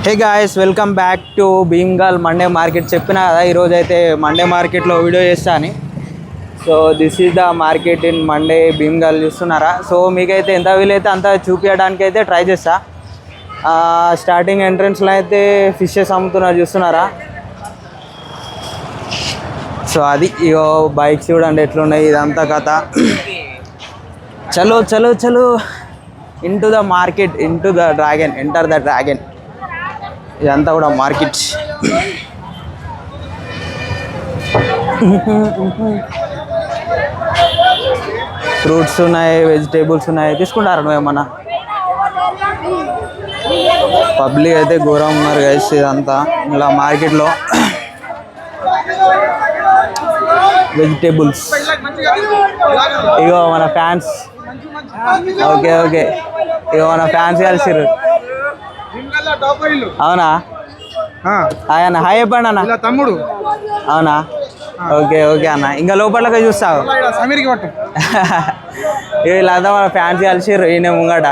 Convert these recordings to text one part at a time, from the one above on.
Hey guys, welcome back to Bheemgal Monday market. చెప్పినా కదా ఈరోజు అయితే మండే మార్కెట్లో వీడియో చేస్తా అని. So this is the market in Monday Bheemgal. చూస్తున్నారా? సో మీకైతే ఎంత వీలైతే అంత చూపించడానికి అయితే ట్రై చేస్తా. స్టార్టింగ్ ఎంట్రన్స్లో అయితే ఫిషెస్ అమ్ముతున్నారు, చూస్తున్నారా? సో అది ఇగో బైక్స్ చూడండి ఎట్లున్నాయి, ఇదంతా కథ. చలో చలో చలో into the market, into the dragon, enter the dragon. ఇదంతా కూడా మార్కెట్. ఫ్రూట్స్ ఉన్నాయి, వెజిటేబుల్స్ ఉన్నాయి. తీసుకుంటారా నువ్వు ఏమన్నా? పబ్లిక్ అయితే ఘోరం ఉన్నారు గైస్. ఇదంతా ఇలా మార్కెట్లో వెజిటేబుల్స్. ఇగో మన ఫ్యాన్స్. ఓకే ఓకే, ఇగో మన ఫ్యాన్స్ కలిసిర్రు. అవునా? ఆయన హాయ్ చెప్పండి అన్న. తమ్ముడు. అవునా? ఓకే ఓకే అన్న. ఇంకా లోపలకి చూస్తావు. వీళ్ళంతా మన ఫ్యాన్స్ కలిసిర్రు ఈయన ముంగట.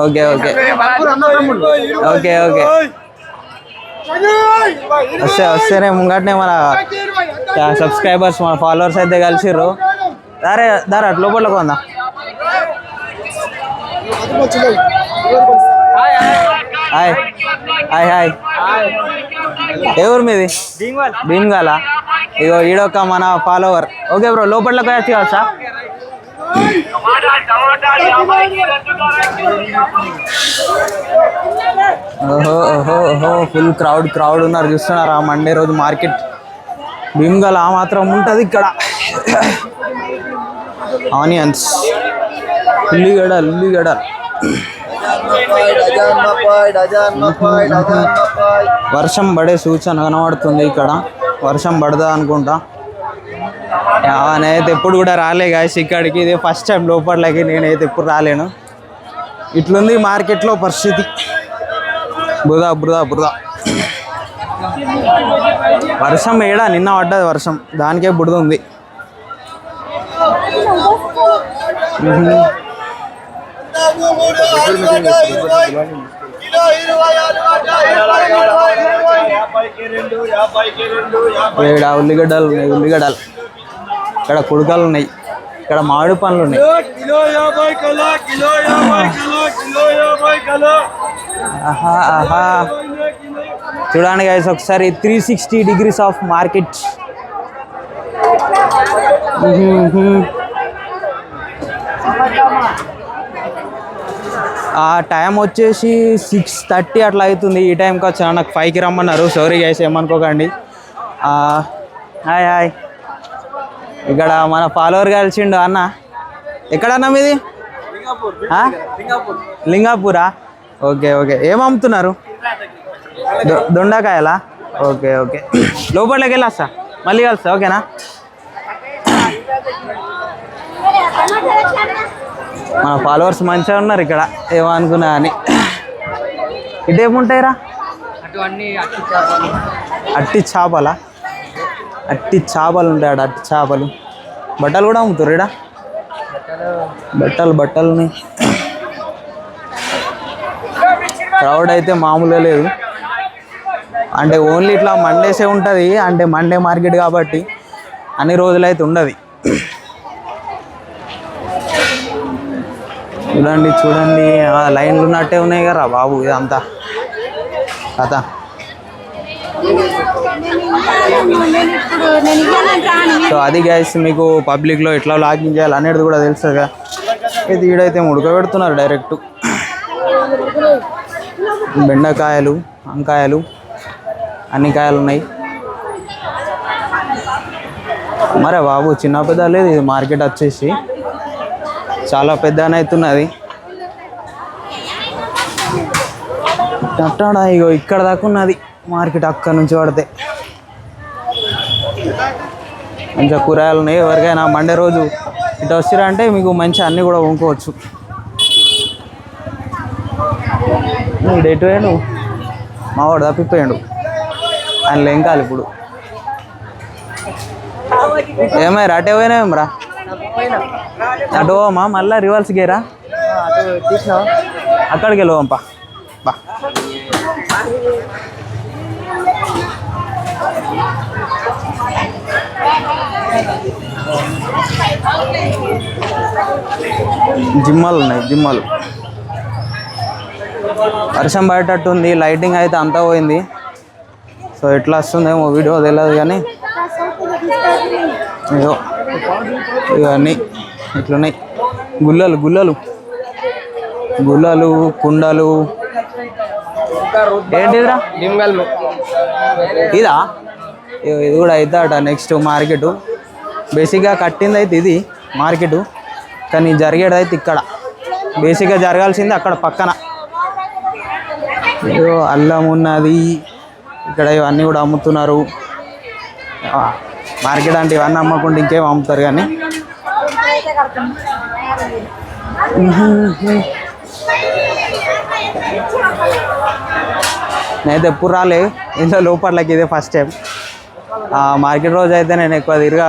ఓకే ఓకే ఓకే ఓకే, వస్తేనే ముంగటనే మన సబ్స్క్రైబర్స్, మన ఫాలోవర్స్ అయితే కలిసిర్రు. దారే దారా లోపలికి ఉందా? Hi hi hi. ఏ ఊరు మీది? భీమ్గల్. ఇగో ఈడొక్క మన ఫాలోవర్. ఓకే బ్రో, లోపలికి వచ్చి కావచ్చా? ఓహో ఓహో ఓహో, ఫుల్ క్రౌడ్ ఉన్నారు, చూస్తున్నారా? మండే రోజు మార్కెట్ భీమ్గల్ ఆ మాత్రం ఉంటుంది ఇక్కడ. ఆనియన్స్, ఉల్లిగడ్డలు. వర్షం పడే సూచన కనబడుతుంది ఇక్కడ. వర్షం పడదా అనుకుంటా. నేనైతే ఎప్పుడు కూడా రాలే గాయస్ ఇక్కడికి. ఇదే ఫస్ట్ టైం లోపలికి నేనైతే ఎప్పుడు రాలేను. ఇట్లుంది మార్కెట్లో పరిస్థితి. బురద. వర్షం ఏడా నిన్న పడ్డది వర్షం, దానికే బురద ఉంది. ఉల్లిగడ్డలు ఉన్నాయి, ఇక్కడ కుడుకలు ఉన్నాయి, ఇక్కడ మామిడి పండ్లు ఉన్నాయి. ఆహా ఆహా, చూడండి గైస్ ఒకసారి 360 degrees ఆఫ్ మార్కెట్. టైం వచ్చేసి 6:30 అట్లా అవుతుంది. ఈ టైంకి వచ్చాను, నాకు 5కి రమ్మన్నారు. సారీ గైస్, ఏమనుకోకండి. Hi hi. ఇక్కడ మన ఫాలోవర్ కలిసిండు అన్న. ఎక్కడన్నా మీది? లింగాపూరా? Okay okay. ఏం అమ్ముతున్నారు? దొండకాయలా? ఓకే ఓకే, లోపలికి వెళ్ళొస్తా, మళ్ళీ కలుస్తా. ఓకేనా? మన ఫాలోవర్స్ మంచిగా ఉన్నారు ఇక్కడ, ఏమనుకున్నా అని. ఇటేముంటాయిరా? అట్టి చేపలా? అట్టి చేపలు ఉంటాయి ఆడ, అట్టి చేపలు. బట్టలు కూడా అమ్ముతారు ఇక్కడ. బట్టలు. క్రౌడ్ అయితే మామూలుగా లేదు. అంటే ఓన్లీ ఇట్లా మండేసే ఉంటుంది, అంటే మండే మార్కెట్ కాబట్టి అన్ని రోజులైతే ఉండదు. చూడండి లైన్లు ఉన్నట్టే ఉన్నాయి కదా బాబు, ఇదంతా కథ. సో అది గైస్, మీకు పబ్లిక్లో ఎట్లా లాగింగ్ చేయాలి అనేది కూడా తెలుసుగా. అయితే ఈడైతే ఉడకబెడుతున్నారు డైరెక్ట్. బెండకాయలు, వంకాయలు, అన్ని కాయలు ఉన్నాయి. మరే బాబు, చిన్న పెద్ద లేదు ఇది మార్కెట్ వచ్చేసి, చాలా పెద్దనే అవుతున్నది. ఇగో ఇక్కడ దాకా ఉన్నది మార్కెట్, అక్కడ నుంచి పడితే. మంచిగా కూరగాయలు ఉన్నాయి. ఎవరికైనా మండే రోజు ఇటు వచ్చిరంటే మీకు మంచి అన్నీ కూడా కొనుక్కోవచ్చు. డేట్ వేయండు, మావాడు తప్పిపోయాడు, ఆయన లెంకాలి ఇప్పుడు. ఏమైనా అటే పోయినామరా? అటు పోమా, మళ్ళీ రివర్స్ గేరా? అక్కడికి వెళ్ళిపోంపా. బా జిమ్మలు ఉన్నాయి, జిమ్మలు. వర్షం పడేటట్టు ఉంది, లైటింగ్ అయితే అంతా పోయింది. సో ఎట్లా వస్తుందేమో వీడియో తెలియదు కానీ అయ్యో ఇవన్నీ ఇట్లున్నాయి. గుల్లలు గుల్లలు గుల్లలు కుండలు. ఏంటిదిరా ఇదా? ఇది కూడా అవుతాడ నెక్స్ట్ మార్కెట్. బేసిక్గా కట్టింది అయితే ఇది మార్కెట్, కానీ జరిగేది అయితే ఇక్కడ. బేసిక్గా జరగాల్సింది అక్కడ పక్కన. ఏదో అల్లం ఉన్నది ఇక్కడ, ఇవన్నీ కూడా అమ్ముతున్నారు. మార్కెట్ అంటే ఇవన్నీ అమ్మకుండా ఇంకేం అమ్ముతారు కానీ. నేనైతే ఎప్పుడు రాలే ఇంట్లో లోపట్లకి, ఇదే ఫస్ట్ టైం. మార్కెట్ రోజు అయితే నేను ఎక్కువ తిరగా.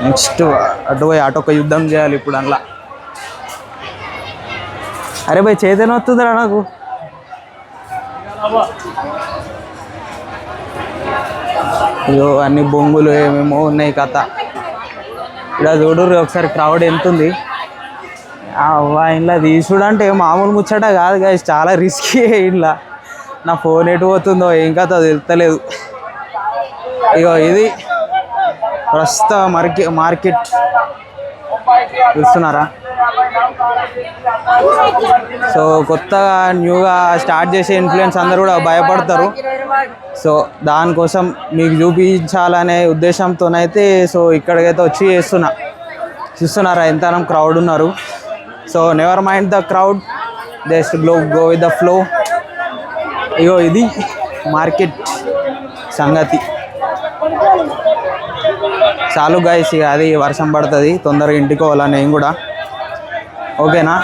నెక్స్ట్ అటు పోయి అటొక యుద్ధం చేయాలి ఇప్పుడు అందులో. అరే భయ్ చైతన్య వస్తుందిరా నాకు. అయ్యో అన్ని బొంగులు ఏమేమో ఉన్నాయి కథ. ఇలా చూడరు ఒకసారి క్రౌడ్ ఎంత ఉంది. ఇంట్లో తీసుడు అంటే మామూలు ముచ్చట కాదు గాయస్, చాలా రిస్కీ ఇంట్లో. నా ఫోన్ ఎటు పోతుందో ఏం కథ తెలుస్తలేదు. ఇగో ఇది ప్రస్తుత మార్కెట్ చూస్తున్నారా. సో కొత్తగా న్యూగా స్టార్ట్ చేసే ఇన్ఫ్లుయెన్స్ అందరూ కూడా భయపడతారు. సో దానికోసం మీకు చూపించాలనే ఉద్దేశంతోనైతే సో ఇక్కడికైతే వచ్చి చూస్తున్నారా ఎంతనం క్రౌడ్ ఉన్నారు. So never mind the crowd, just go with the flow. ఇగో ఇది మార్కెట్ సంగతి. చాలు గైస్, ఇక అది వర్షం పడుతుంది, తొందరగా ఇంటికి పోవాలా నేను కూడా. ఓకేనా?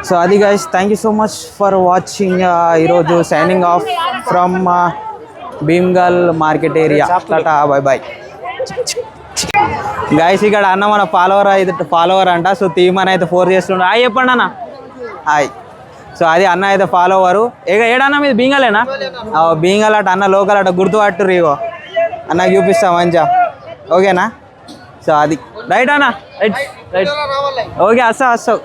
సో అది guys, thank you so much for watching. ఈరోజు signing off from Bhimgal market area. Tata bye bye guys. ఇక్కడ అన్న మన ఫాలోవర్ అంట. సో తీమని అయితే ఫోర్ చేస్తుండ. హాయ్ చెప్పండి అన్న. హాయ్. సో అది అన్న అయితే ఫాలోవరు. ఏడన్నా మీది భీంగలేనా? భీంగల్ అట అన్న, లోకల్ అట, గుర్తుపట్టుర్రు. ఇగో అన్నకు చూపిస్తా మంచిగా. ఓకేనా? సో అది రైట్ అన్న, రైట్ రైట్. ఓకే వస్తావు.